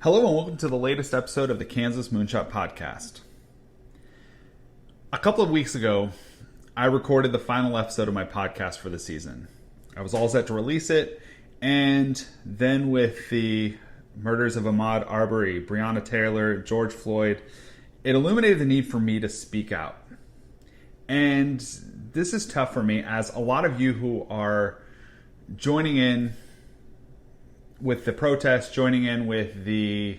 Hello and welcome to the latest episode of the Kansas Moonshot Podcast. A couple of weeks ago, I recorded the final episode of my podcast for the season. I was all set to release it, and then with the murders of Ahmaud Arbery, Breonna Taylor, George Floyd, it illuminated the need for me to speak out. And this is tough for me, as a lot of you who are joining in with the protest, joining in with the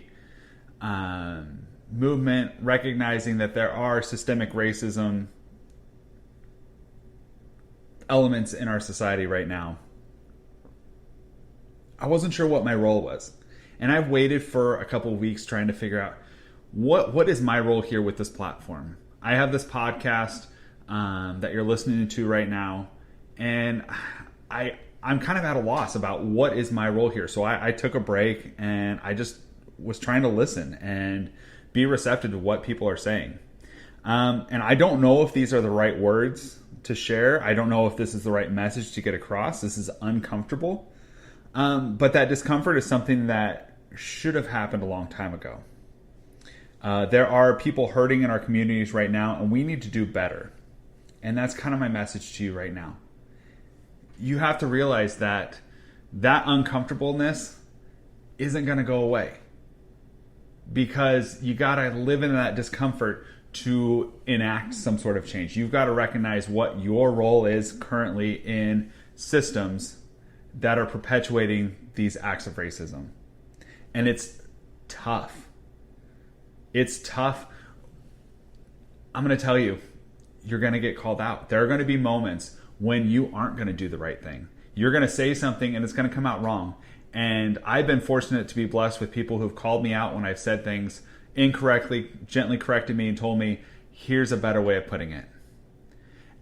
movement, recognizing that there are systemic racism elements in our society right now. I wasn't sure what my role was. And I've waited for a couple of weeks trying to figure out what is my role here with this platform. I have this podcast that you're listening to right now, and I'm kind of at a loss about what is my role here. So I took a break and I just was trying to listen and be receptive to what people are saying. And I don't know if these are the right words to share. I don't know if this is the right message to get across. This is uncomfortable. But that discomfort is something that should have happened a long time ago. There are people hurting in our communities right now, and we need to do better. And that's kind of my message to you right now. You have to realize that uncomfortableness isn't going to go away, because you got to live in that discomfort to enact some sort of change. You've got to recognize what your role is currently in systems that are perpetuating these acts of racism. And it's tough. It's tough. I'm going to tell you, you're going to get called out. There are going to be moments when you aren't going to do the right thing. You're going to say something and it's going to come out wrong. And I've been fortunate to be blessed with people who've called me out when I've said things incorrectly, gently corrected me and told me, here's a better way of putting it.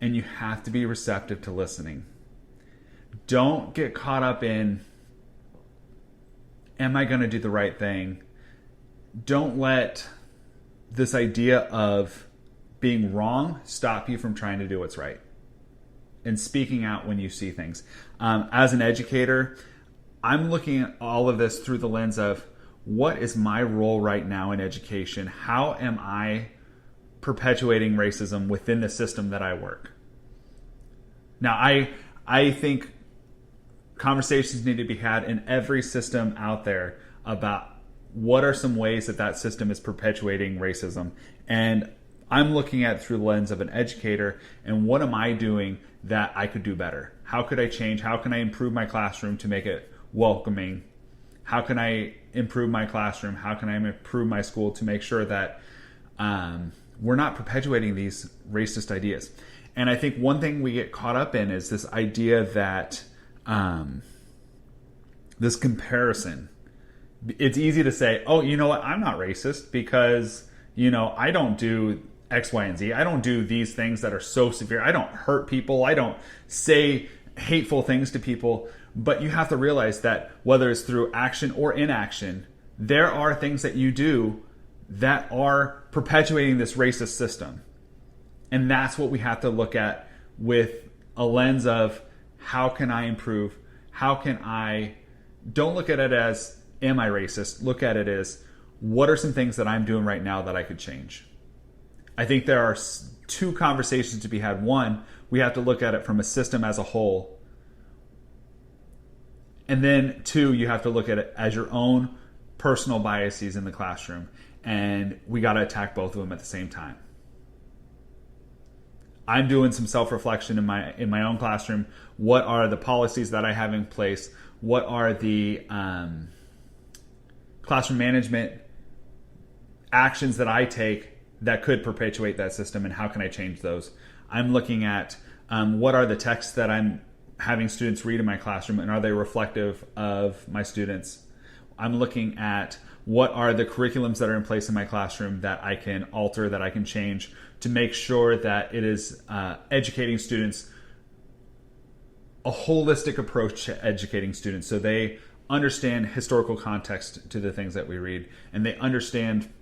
And you have to be receptive to listening. Don't get caught up in, am I going to do the right thing? Don't let this idea of being wrong stop you from trying to do what's right and speaking out when you see things. As an educator, I'm looking at all of this through the lens of, what is my role right now in education? How am I perpetuating racism within the system that I work? Now, I think conversations need to be had in every system out there about what are some ways that system is perpetuating racism. And I'm looking at it through the lens of an educator, and what am I doing that I could do better? How could I change? How can I improve my classroom to make it welcoming? How can I improve my classroom? How can I improve my school to make sure that we're not perpetuating these racist ideas? And I think one thing we get caught up in is this idea that this comparison. It's easy to say, oh, you know what? I'm not racist because, I don't do X, Y, and Z. I don't do these things that are so severe. I don't hurt people. I don't say hateful things to people. But you have to realize that whether it's through action or inaction, there are things that you do that are perpetuating this racist system. And that's what we have to look at with a lens of, how can I improve? How can I... Don't look at it as, am I racist? Look at it as, what are some things that I'm doing right now that I could change? I think there are two conversations to be had. One, we have to look at it from a system as a whole. And then two, you have to look at it as your own personal biases in the classroom. And we got to attack both of them at the same time. I'm doing some self-reflection in my own classroom. What are the policies that I have in place? What are the classroom management actions that I take that could perpetuate that system, and how can I change those? I'm looking at what are the texts that I'm having students read in my classroom, and are they reflective of my students? I'm looking at what are the curriculums that are in place in my classroom that I can alter, that I can change to make sure that it is educating students, a holistic approach to educating students, so they understand historical context to the things that we read, and they understand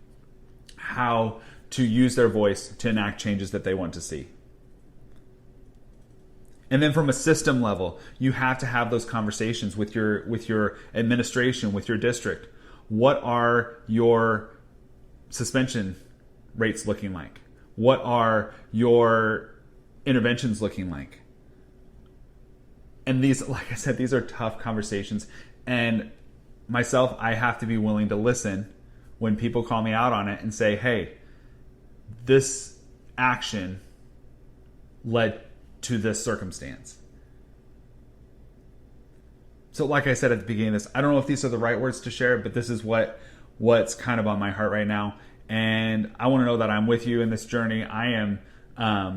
how to use their voice to enact changes that they want to see. And then from a system level, you have to have those conversations with your administration, with your district. what are your suspension rates looking like? What are your interventions looking like? And these, like I said, these are tough conversations. And myself, I have to be willing to listen when people call me out on it and say, hey, this action led to this circumstance. So like I said at the beginning of this, I don't know if these are the right words to share, but this is what's kind of on my heart right now. And I want to know that I'm with you in this journey. I am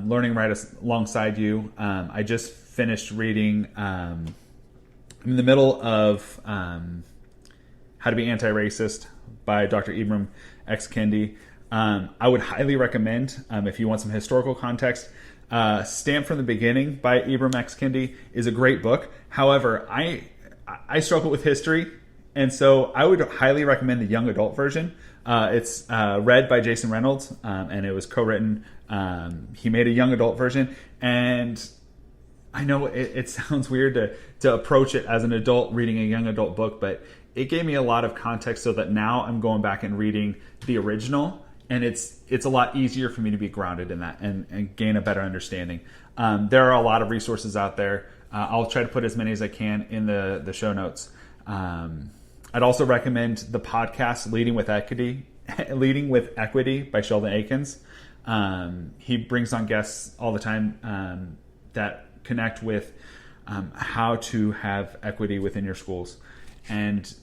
learning right alongside you. I just finished reading, I'm in the middle of How to Be Anti-Racist by Dr. Ibram X. Kendi. I would highly recommend, if you want some historical context, Stamped from the Beginning by Ibram X. Kendi is a great book. However, I struggle with history, and so I would highly recommend the young adult version. It's read by Jason Reynolds, and it was co-written. He made a young adult version, and I know it sounds weird to approach it as an adult reading a young adult book, but it gave me a lot of context so that now I'm going back and reading the original, and it's a lot easier for me to be grounded in that and gain a better understanding. There are a lot of resources out there. I'll try to put as many as I can in the show notes. I'd also recommend the podcast Leading with Equity by Sheldon Eakins. He brings on guests all the time that connect with how to have equity within your schools. And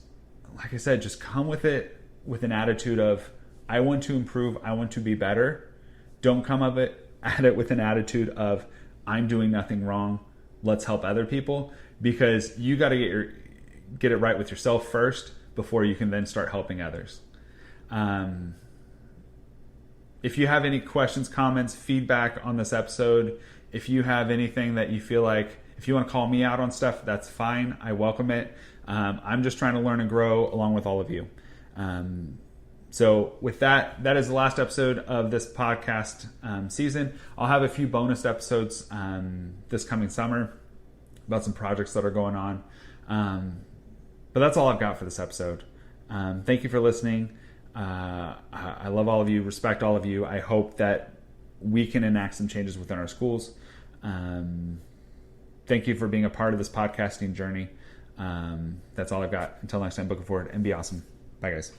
like I said, just come with it with an attitude of, I want to improve, I want to be better. Don't come at it with an attitude of, I'm doing nothing wrong, let's help other people. Because you got to get it right with yourself first before you can then start helping others. If you have any questions, comments, feedback on this episode, if you have anything that you feel like, if you want to call me out on stuff, that's fine. I welcome it. I'm just trying to learn and grow along with all of you. So with that is the last episode of this podcast season. I'll have a few bonus episodes this coming summer about some projects that are going on. But that's all I've got for this episode. Thank you for listening. I love all of you, respect all of you. I hope that we can enact some changes within our schools. Thank you for being a part of this podcasting journey. That's all I've got. Until next time, looking forward and be awesome. Bye, guys.